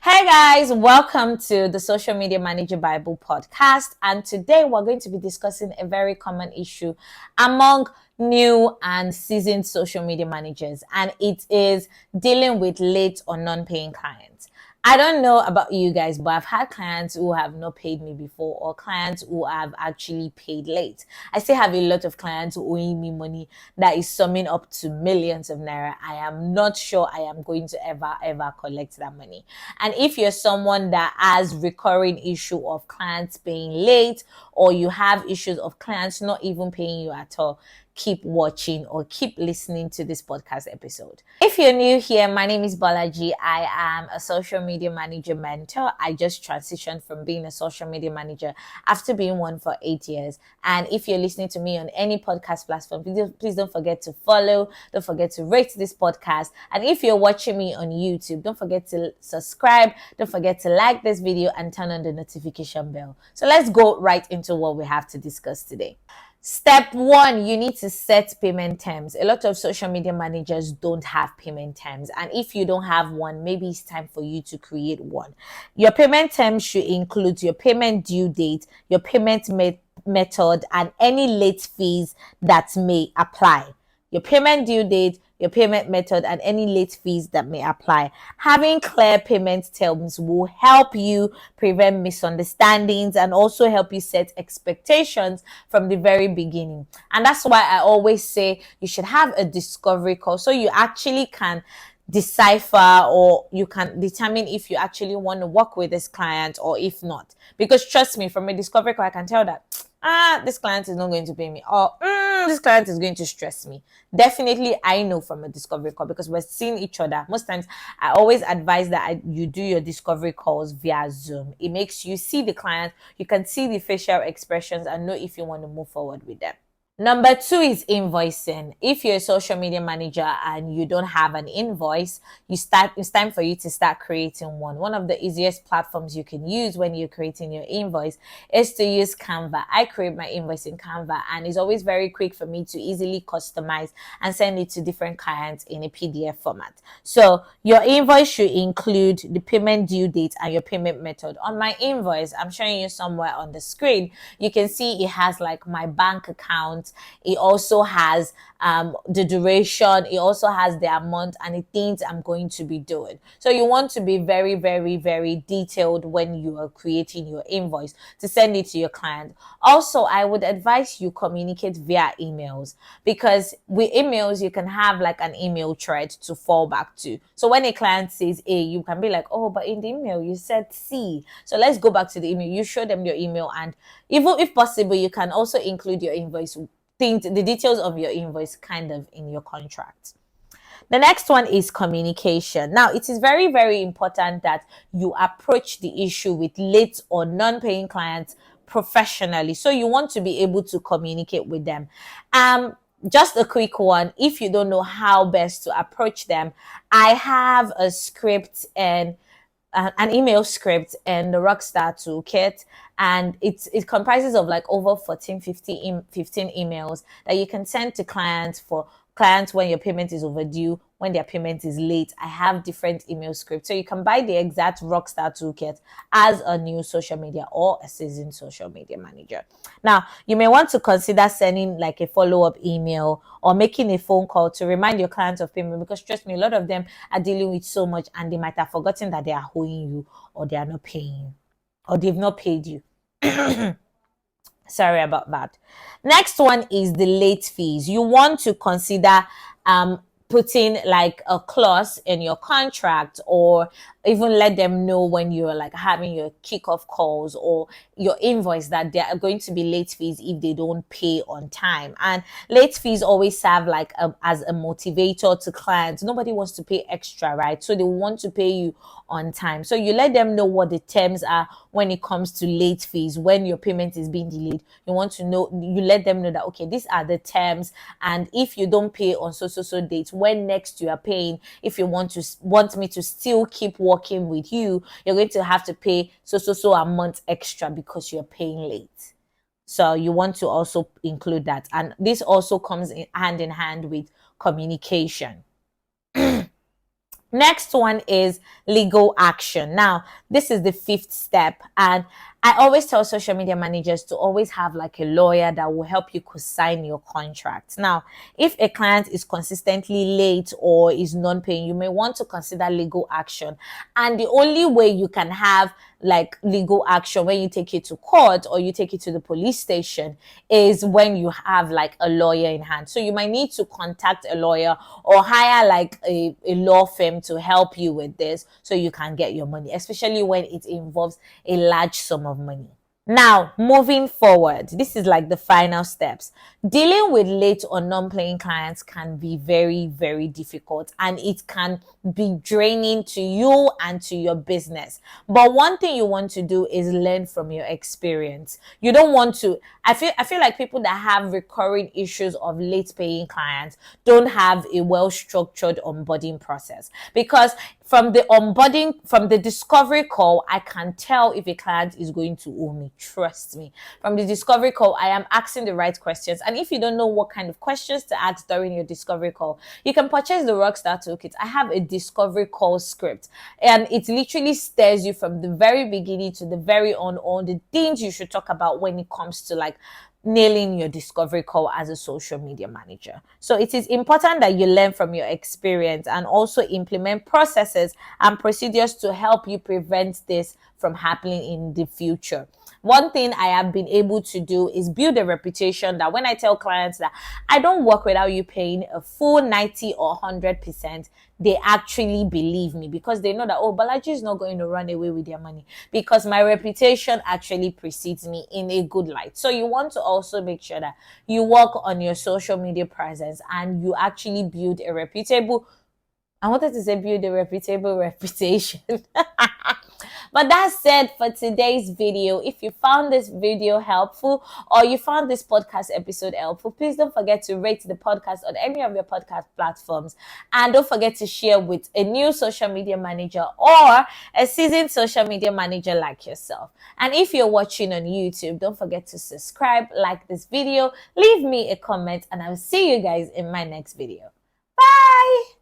Hey guys, welcome to the Social Media Manager Bible podcast. And today we're going to be discussing a very common issue among new and seasoned social media managers, and it is dealing with late or non-paying clients. I don't know about you guys, but I've had clients who have not paid me before or clients who have actually paid late. I still have a lot of clients owing me money that is summing up to millions of naira. I am not sure I am going to ever collect that money. And if you're someone that has recurring issue of clients paying late, or you have issues of clients not even paying you at all, keep watching or keep listening to this podcast episode. If you're new here, my name is Balaji. I am a social media manager mentor. I just transitioned from being a social media manager after being one for 8 years. And if you're listening to me on any podcast platform, please don't forget to follow, don't forget to rate this podcast. And if you're watching me on YouTube, don't forget to subscribe, don't forget to like this video and turn on the notification bell. So let's go right into what we have to discuss today. Step one, you need to set payment terms. A lot of social media managers don't have payment terms. And if you don't have one, maybe it's time for you to create one. Your payment terms should include your payment due date, your payment method, and any late fees that may apply. Your payment due date, your payment method, and any late fees that may apply. Having clear payment terms will help you prevent misunderstandings and also help you set expectations from the very beginning. And that's why I always say you should have a discovery call so you actually can decipher or you can determine if you actually want to work with this client or if not. Because trust me, from a discovery call, I can tell that this client is not going to pay me, or this client is going to stress me. Definitely, I know from a discovery call because we're seeing each other. Most times, I always advise that you do your discovery calls via Zoom. It makes you see the client, you can see the facial expressions and know if you want to move forward with them. Number two is invoicing. If you're a social media manager and you don't have an invoice, it's time for you to start creating one. One of the easiest platforms you can use when you're creating your invoice is to use Canva. I create my invoice in Canva and it's always very quick for me to easily customize and send it to different clients in a PDF format. So your invoice should include the payment due date and your payment method. On my invoice, I'm showing you somewhere on the screen, you can see it has like my bank account. It also has the duration. It also has the amount and the things I'm going to be doing. So you want to be very detailed when you are creating your invoice to send it to your client. Also, I would advise you communicate via emails, because with emails, you can have like an email thread to fall back to. So when a client says A, you can be like, oh, but in the email, you said C. So let's go back to the email. You show them your email, and even if possible, you can also include your invoice, the details of your invoice kind of in your contract. The next one is communication. Now, it is very important that you approach the issue with late or non-paying clients professionally. So you want to be able to communicate with them. Just a quick one. If you don't know how best to approach them, I have a script and an email script and the Rockstar toolkit, and it comprises of like over 15 emails that you can send to clients when your payment is overdue, when their payment is late. I have different email scripts, so you can buy the exact Rockstar toolkit as a new social media or a seasoned social media manager. Now, you may want to consider sending like a follow-up email or making a phone call to remind your clients of payment, because trust me, a lot of them are dealing with so much and they might have forgotten that they are owing you, or they are not paying you, or they've not paid you. Sorry about that. Next one is the late fees. You want to consider putting like a clause in your contract, or even let them know when you're like having your kickoff calls or your invoice that there are going to be late fees if they don't pay on time. And late fees always serve like as a motivator to clients. Nobody wants to pay extra, right? So they want to pay you on time. So you let them know what the terms are when it comes to late fees. When your payment is being delayed, you want to know, you let them know that, okay, these are the terms, and if you don't pay on so dates, when next you are paying, if you want me to still keep working with you, you're going to have to pay so a month extra because you're paying late. So you want to also include that, and this also comes hand in hand with communication. Next one is legal action. Now, this is the fifth step. And I always tell social media managers to always have like a lawyer that will help you co-sign your contract. Now, if a client is consistently late or is non-paying, you may want to consider legal action. And the only way you can have like legal action when you take it to court or you take it to the police station is when you have like a lawyer in hand. So you might need to contact a lawyer or hire like a law firm to help you with this so you can get your money, especially when it involves a large sum of money. Now, moving forward, this is like the final steps. Dealing with late or non-paying clients can be very, very difficult, and it can be draining to you and to your business. But one thing you want to do is learn from your experience. You don't want to, I feel like people that have recurring issues of late paying clients don't have a well-structured onboarding process, because from the onboarding, from the discovery call, I can tell if a client is going to owe me. Trust me. From the discovery call, I am asking the right questions. And if you don't know what kind of questions to ask during your discovery call, you can purchase the Rockstar Toolkit. I have a discovery call script, and it literally stares you from the very beginning to the very end on the things you should talk about when it comes to like nailing your discovery call as a social media manager. So it is important that you learn from your experience and also implement processes and procedures to help you prevent this from happening in the future. One thing I have been able to do is build a reputation that when I tell clients that I don't work without you paying a full 90 or 100%, they actually believe me, because they know that, oh, Balaji is not going to run away with their money, because my reputation actually precedes me in a good light. So you want to also make sure that you work on your social media presence and you actually build a reputable, I wanted to say build a reputable reputation. But that said, for today's video, if you found this video helpful or you found this podcast episode helpful, please don't forget to rate the podcast on any of your podcast platforms. And don't forget to share with a new social media manager or a seasoned social media manager like yourself. And if you're watching on YouTube, don't forget to subscribe, like this video, leave me a comment, and I'll see you guys in my next video. Bye!